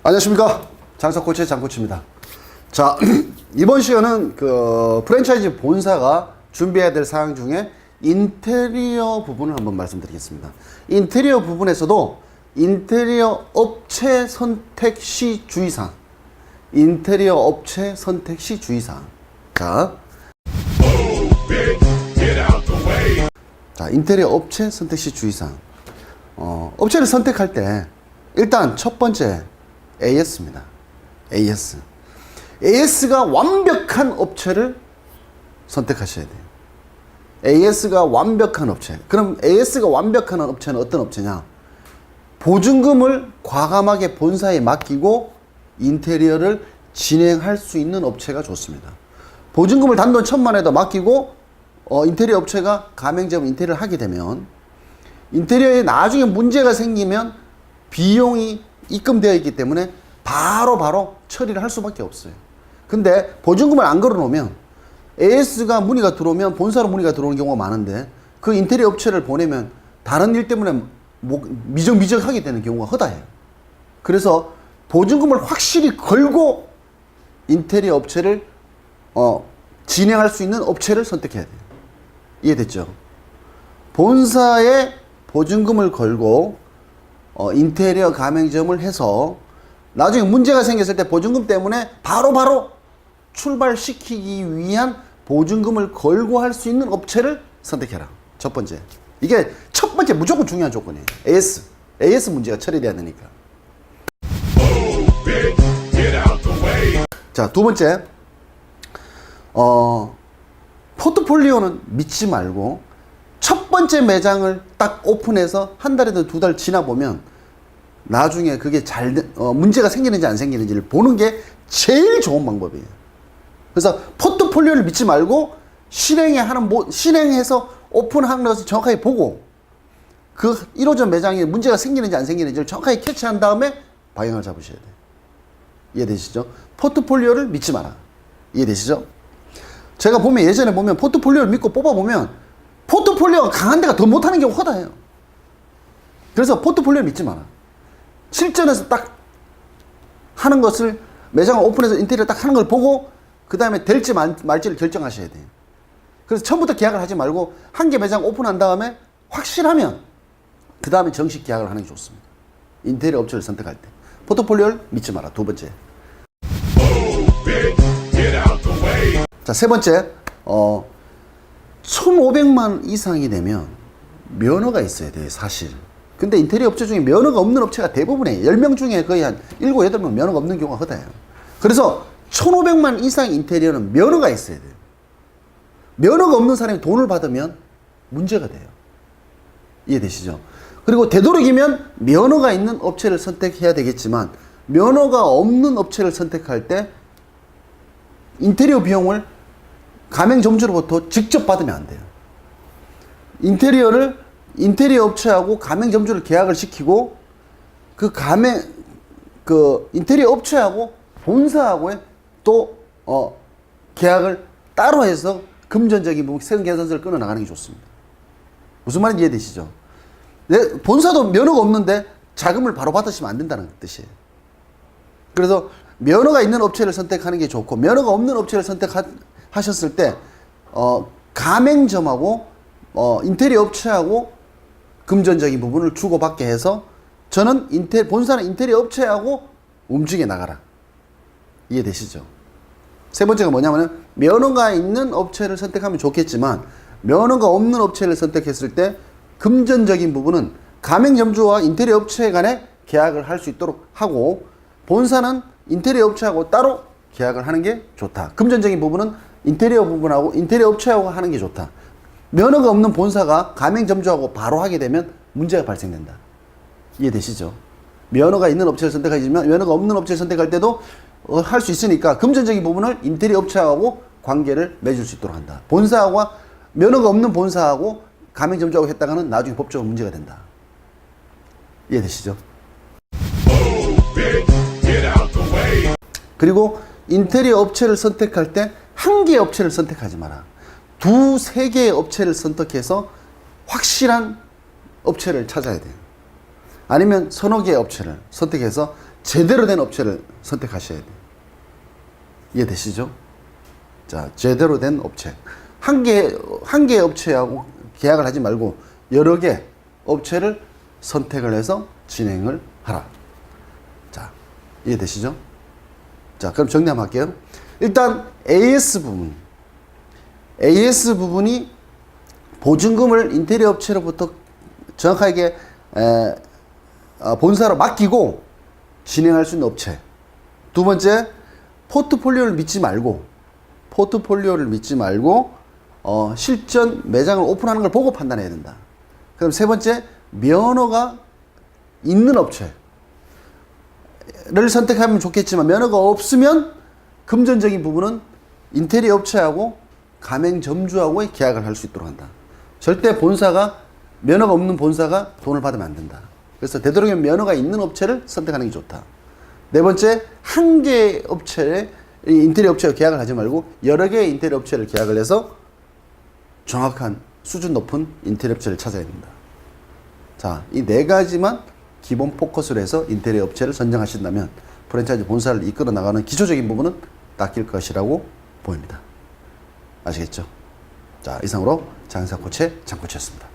안녕하십니까. 장사코치의 장코치입니다. 자, 이번 시간은 프랜차이즈 본사가 준비해야 될 사항 중에 인테리어 부분을 한번 말씀드리겠습니다. 인테리어 부분에서도 인테리어 업체 선택 시 주의사항. 인테리어 업체 선택 시 주의사항. 자, 인테리어 업체 선택 시 주의사항. 업체를 선택할 때 일단 첫 번째 AS입니다. AS. AS가 완벽한 업체를 선택하셔야 돼요. AS가 완벽한 업체. 그럼 AS가 완벽한 업체는 어떤 업체냐? 보증금을 과감하게 본사에 맡기고 인테리어를 진행할 수 있는 업체가 좋습니다. 보증금을 단돈 1,000만 원에다 맡기고 인테리어 업체가 가맹점 인테리어를 하게 되면 인테리어에 나중에 문제가 생기면 비용이 입금되어 있기 때문에 바로 처리를 할 수밖에 없어요. 근데 보증금을 안 걸어 놓으면 AS가 문의가 들어오면 본사로 문의가 들어오는 경우가 많은데 그 인테리어 업체를 보내면 다른 일 때문에 미적미적하게 되는 경우가 허다해요. 그래서 보증금을 확실히 걸고 인테리어 업체를 진행할 수 있는 업체를 선택해야 돼요. 이해됐죠? 본사에 보증금을 걸고 인테리어 가맹점을 해서 나중에 문제가 생겼을 때 보증금 때문에 바로 출발시키기 위한 보증금을 걸고 할 수 있는 업체를 선택해라. 첫 번째. 이게 첫 번째 무조건 중요한 조건이에요. AS 문제가 처리돼야 되니까. 자, 두 번째. 포트폴리오는 믿지 말고 첫 번째 매장을 딱 오픈해서 한 달이든 두 달 지나 보면 나중에 그게 문제가 생기는지 안 생기는지를 보는 게 제일 좋은 방법이에요. 그래서 포트폴리오를 믿지 말고 실행해서 오픈한 것을 정확하게 보고 그 1호점 매장에 문제가 생기는지 안 생기는지를 정확하게 캐치한 다음에 방향을 잡으셔야 돼요. 이해되시죠? 포트폴리오를 믿지 마라. 이해되시죠? 제가 예전에 보면 포트폴리오를 믿고 뽑아보면 포트폴리오가 강한 데가 더 못하는 경우가 허다해요. 그래서 포트폴리오를 믿지 마라. 실전에서 딱 하는 것을 매장을 오픈해서 인테리어 딱 하는 걸 보고 그 다음에 될지 말지를 결정하셔야 돼요. 그래서 처음부터 계약을 하지 말고 한 개 매장 오픈한 다음에 확실하면 그 다음에 정식 계약을 하는 게 좋습니다. 인테리어 업체를 선택할 때 포트폴리오를 믿지 마라. 두 번째. 자, 세 번째. 1,500만 이상이 되면 면허가 있어야 돼요, 사실. 근데 인테리어 업체 중에 면허가 없는 업체가 대부분이에요. 10명 중에 거의 한 7, 8명 면허가 없는 경우가 허다해요. 그래서 1,500만 이상 인테리어는 면허가 있어야 돼요. 면허가 없는 사람이 돈을 받으면 문제가 돼요. 이해되시죠? 그리고 되도록이면 면허가 있는 업체를 선택해야 되겠지만 면허가 없는 업체를 선택할 때 인테리어 비용을 가맹점주로부터 직접 받으면 안 돼요. 인테리어 업체하고 가맹점주를 계약을 시키고 인테리어 업체하고 본사하고의 또 계약을 따로 해서 금전적인 부분, 세금 계산서를 끊어 나가는 게 좋습니다. 무슨 말인지 이해되시죠? 본사도 면허가 없는데 자금을 바로 받으시면 안 된다는 뜻이에요. 그래서 면허가 있는 업체를 선택하는 게 좋고 면허가 없는 업체를 선택하셨을 때 가맹점하고 인테리어 업체하고 금전적인 부분을 주고받게 해서 저는 본사는 인테리어 업체하고 움직여 나가라. 이해되시죠? 세 번째가 뭐냐면 면허가 있는 업체를 선택하면 좋겠지만 면허가 없는 업체를 선택했을 때 금전적인 부분은 가맹점주와 인테리어 업체 간에 계약을 할 수 있도록 하고 본사는 인테리어 업체하고 따로 계약을 하는 게 좋다. 금전적인 부분은 인테리어 부분하고 인테리어 업체하고 하는 게 좋다. 면허가 없는 본사가 가맹점주하고 바로 하게 되면 문제가 발생된다. 이해되시죠? 면허가 있는 업체를 선택하지만 면허가 없는 업체를 선택할 때도 할 수 있으니까 금전적인 부분을 인테리어 업체하고 관계를 맺을 수 있도록 한다. 본사하고 면허가 없는 본사하고 가맹점주하고 했다가는 나중에 법적으로 문제가 된다. 이해되시죠? 그리고 인테리어 업체를 선택할 때 한 개의 업체를 선택하지 마라. 두세 개의 업체를 선택해서 확실한 업체를 찾아야 돼요. 아니면 서너 개의 업체를 선택해서 제대로 된 업체를 선택하셔야 돼요. 이해되시죠? 자, 제대로 된 업체. 한 개 업체하고 계약을 하지 말고 여러 개 업체를 선택을 해서 진행을 하라. 자, 이해되시죠? 자, 그럼 정리 한번 할게요. 일단 AS 부분이 보증금을 인테리어 업체로부터 정확하게 본사로 맡기고 진행할 수 있는 업체. 두 번째, 포트폴리오를 믿지 말고 실전 매장을 오픈하는 걸 보고 판단해야 된다. 그럼 세 번째, 면허가 있는 업체를 선택하면 좋겠지만 면허가 없으면 금전적인 부분은 인테리어 업체하고 가맹점주하고의 계약을 할 수 있도록 한다. 절대 면허가 없는 본사가 돈을 받으면 안 된다. 그래서 되도록이면 면허가 있는 업체를 선택하는 게 좋다. 네 번째, 한 개의 업체에 인테리어 업체와 계약을 하지 말고 여러 개의 인테리어 업체를 계약을 해서 정확한 수준 높은 인테리어 업체를 찾아야 된다. 자, 이 네 가지만 기본 포커스로 해서 인테리어 업체를 선정하신다면 프랜차이즈 본사를 이끌어 나가는 기초적인 부분은 닦일 것이라고 보입니다. 아시겠죠? 자, 이상으로 장사 코치의 장코치였습니다.